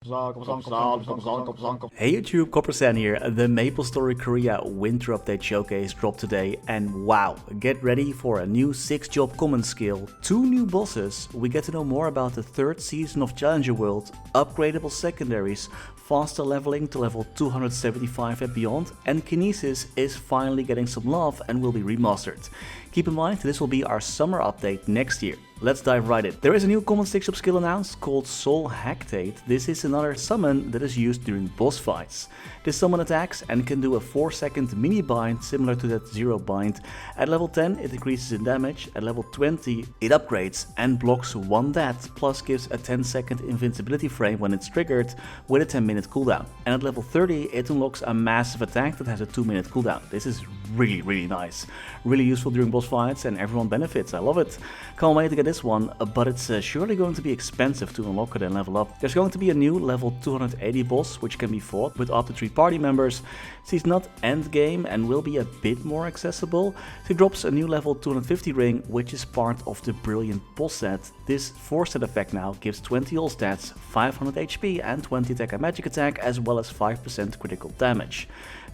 Hey YouTube, Coppersan here. The MapleStory Korea Winter Update Showcase dropped today, and wow, get ready for a new 6-job common skill, 2 new bosses, we get to know more about the 3rd season of Challenger World, upgradable secondaries, faster leveling to level 275 and beyond, and Kinesis is finally getting some love and will be remastered. Keep in mind, this will be our summer update next year. Let's dive right in. There is a new common 6-job skill announced called Soul Hactate. This is another summon that is used during boss fights. This summon attacks and can do a 4-second mini bind similar to that 0 bind. At level 10 it increases in damage, at level 20 it upgrades and blocks 1 death, plus gives a 10-second invincibility frame when it's triggered with a 10-minute cooldown. And at level 30 it unlocks a massive attack that has a 2-minute cooldown. This is really nice. Really useful during boss fights and everyone benefits, I love it. Can't wait to get this one, but it's surely going to be expensive to unlock it and level up. There's going to be a new level 280 boss which can be fought with up to 3 party members. She's not endgame and will be a bit more accessible. She drops a new level 250 ring which is part of the brilliant boss set. This 4-set effect now gives 20 all stats, 500 HP and 20 attack and magic attack, as well as 5% critical damage.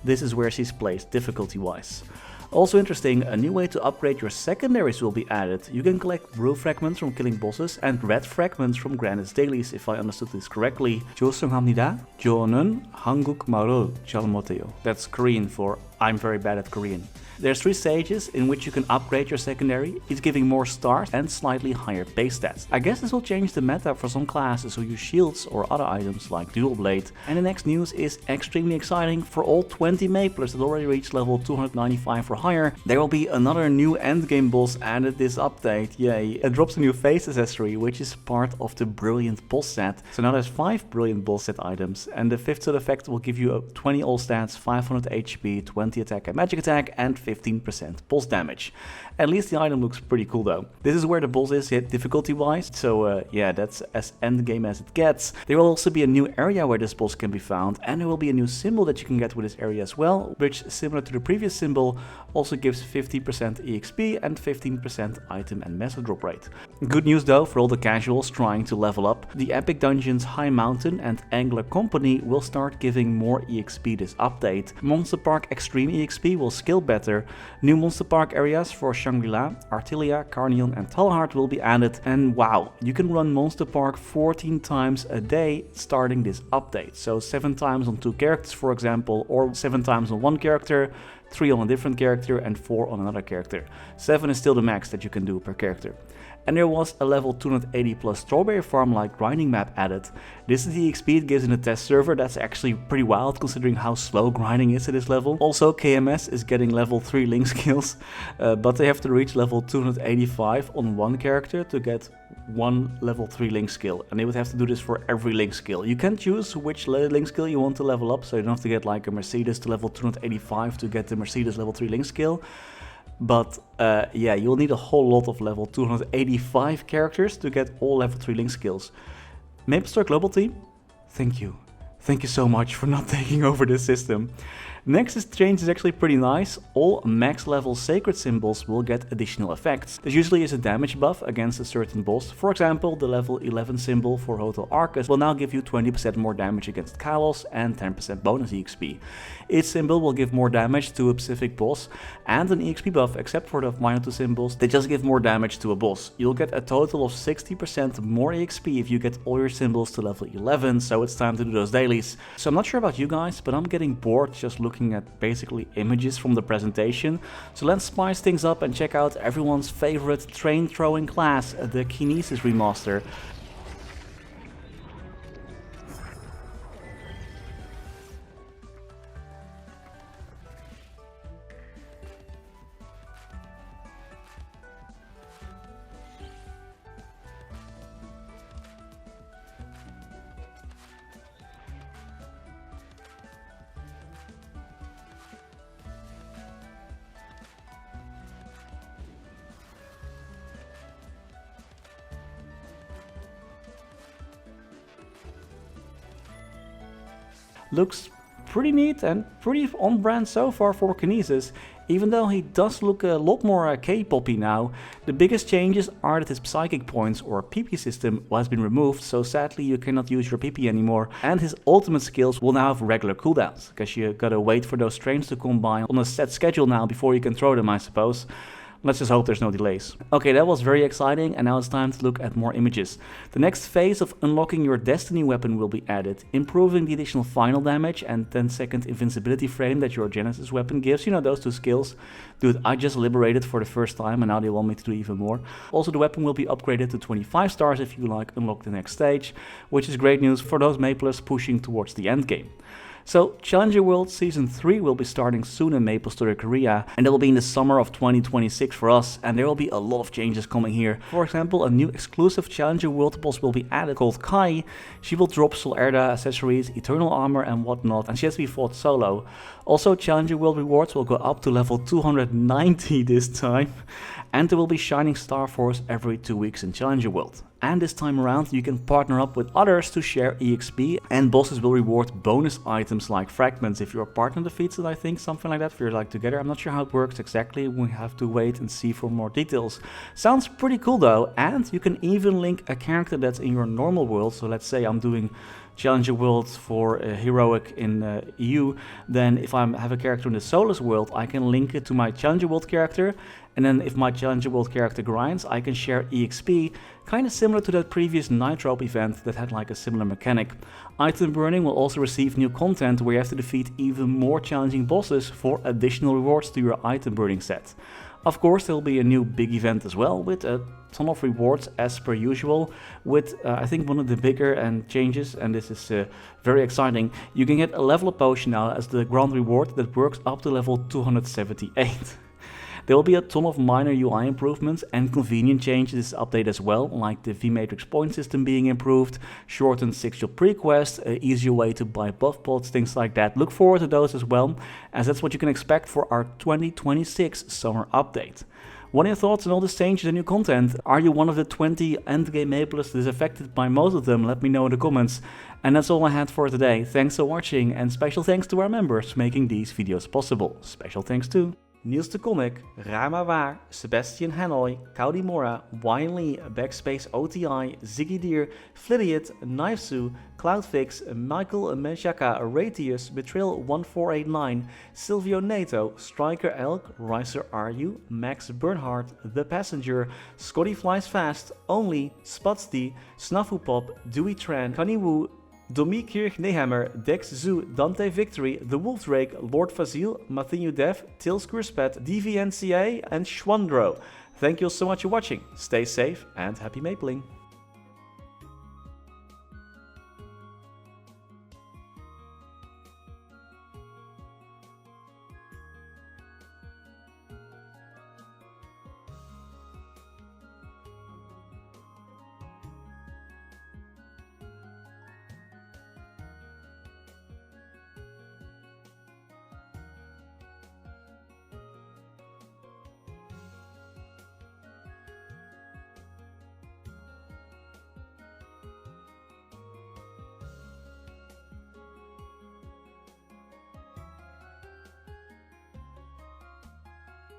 This is where she's placed difficulty wise. Also interesting, a new way to upgrade your secondaries will be added. You can collect blue fragments from killing bosses and red fragments from Granite's dailies, if I understood this correctly. 조승합니다. 저는 한국 말을 잘 못해요. That's Korean for I'm very bad at Korean. There's 3 stages in which you can upgrade your secondary. It's giving more stars and slightly higher base stats. I guess this will change the meta for some classes who use shields or other items like dual blade. And the next news is extremely exciting for all 20 Maplers that already reached level 295 or higher. There will be another new endgame boss added this update, yay. It drops a new face accessory which is part of the brilliant boss set. So now there's 5 brilliant boss set items, and the 5th set effect will give you 20 all stats, 500 HP, 20 attack and magic attack, and 15% boss damage. At least the item looks pretty cool though. This is where the boss is hit difficulty wise, so yeah, that's as endgame as it gets. There will also be a new area where this boss can be found, and there will be a new symbol that you can get with this area as well, which, similar to the previous symbol, also gives 50% EXP and 15% item and mesa drop rate. Good news though for all the casuals trying to level up. The Epic Dungeons High Mountain and Angler Company will start giving more EXP this update. Monster Park Extreme EXP will scale better. New Monster Park areas for Shangri-La, Artilia, Carnion and Talhart will be added, and wow, you can run Monster Park 14 times a day starting this update. So 7 times on 2 characters for example, or 7 times on 1 character, 3 on a different character and 4 on another character. 7 is still the max that you can do per character. And there was a level 280 plus strawberry farm like grinding map added. This is the XP it gives in the test server. That's actually pretty wild considering how slow grinding is at this level. Also KMS is getting level 3 link skills, but they have to reach level 285 on 1 character to get 1 level 3 link skill, and they would have to do this for every link skill. You can choose which link skill you want to level up, so you don't have to get like a Mercedes to level 285 to get the Mercedes level 3 link skill. But yeah, you'll need a whole lot of level 285 characters to get all level 3 link skills. MapleStory Global Team, thank you. Thank you so much for not taking over this system. Next change is actually pretty nice. All max level sacred symbols will get additional effects. This usually is a damage buff against a certain boss. For example, the level 11 symbol for Hotel Arcus will now give you 20% more damage against Kalos and 10% bonus EXP. Each symbol will give more damage to a specific boss and an EXP buff, except for the minor 2 symbols. They just give more damage to a boss. You'll get a total of 60% more EXP if you get all your symbols to level 11, so it's time to do those dailies. So I'm not sure about you guys, but I'm getting bored just looking at basically images from the presentation. So let's spice things up and check out everyone's favorite train throwing class, the Kinesis Remaster. Looks pretty neat and pretty on brand so far for Kinesis. Even though he does look a lot more K-poppy now, the biggest changes are that his psychic points or PP system has been removed, so sadly you cannot use your PP anymore, and his ultimate skills will now have regular cooldowns, because you gotta wait for those trains to come by on a set schedule now before you can throw them, I suppose. Let's just hope there's no delays. Okay, that was very exciting, and now it's time to look at more images. The next phase of unlocking your Destiny weapon will be added, improving the additional final damage and 10-second invincibility frame that your Genesis weapon gives. You know, those two skills. Dude, I just liberated for the first time, and now they want me to do even more. Also, the weapon will be upgraded to 25 stars if you like unlock the next stage, which is great news for those Maplers pushing towards the end game. So, Challenger World Season 3 will be starting soon in MapleStory Korea, and it will be in the summer of 2026 for us, and there will be a lot of changes coming here. For example, a new exclusive Challenger World boss will be added called Kai. She will drop Solerda accessories, eternal armor and whatnot, and she has to be fought solo. Also, Challenger World rewards will go up to level 290 this time, and there will be Shining Star Force every 2 weeks in Challenger World. And this time around you can partner up with others to share EXP, and bosses will reward bonus items like fragments if your partner defeats it, I think, something like that, if you're like together. I'm not sure how it works exactly, we have to wait and see for more details. Sounds pretty cool though, and you can even link a character that's in your normal world. So let's say I'm doing Challenger World for Heroic in EU, then if I have a character in the Solus world, I can link it to my Challenger World character, and then if my Challenger World character grinds, I can share EXP, kind of similar to that previous Nitrope event that had like a similar mechanic. Item burning will also receive new content where you have to defeat even more challenging bosses for additional rewards to your item burning set. Of course, there will be a new big event as well with a ton of rewards as per usual, with I think one of the bigger changes, and this is very exciting. You can get a level up potion now as the grand reward that works up to level 278. There will be a ton of minor UI improvements and convenient changes this update as well, like the V-Matrix point system being improved, shortened 6-job pre-quest, an easier way to buy buff pods, things like that. Look forward to those as well, as that's what you can expect for our 2026 summer update. What are your thoughts on all these changes and new content? Are you one of the 20 endgame Maplers that is affected by most of them? Let me know in the comments. And that's all I had for today. Thanks for watching, and special thanks to our members making these videos possible. Special thanks to Niels de Coninck, Raar maar waar, Sebastian Hanøy, Caudimorda, Lee, BackSpaceOTI, Ziggy, Flidiot, Knivesu, Cloudfix, Michael Menchaca, Raythius, Betrayal1489, Sylvio, Neto, StrikerElk, Ryaiser, Aryu, MaxBurnHeart, The Passenger, ScottyFlysFast, Only, Spudsy, snafuPop, Dewey, Tran, Caniwu, Domi, Kirch-Nehammer, Dexzu, Dante Victory, The Wolf Drake, Lord Fazil, Matthew Dev, Tils Kurspet, DVNCA, and Schwandro. Thank you all so much for watching. Stay safe and happy mapling.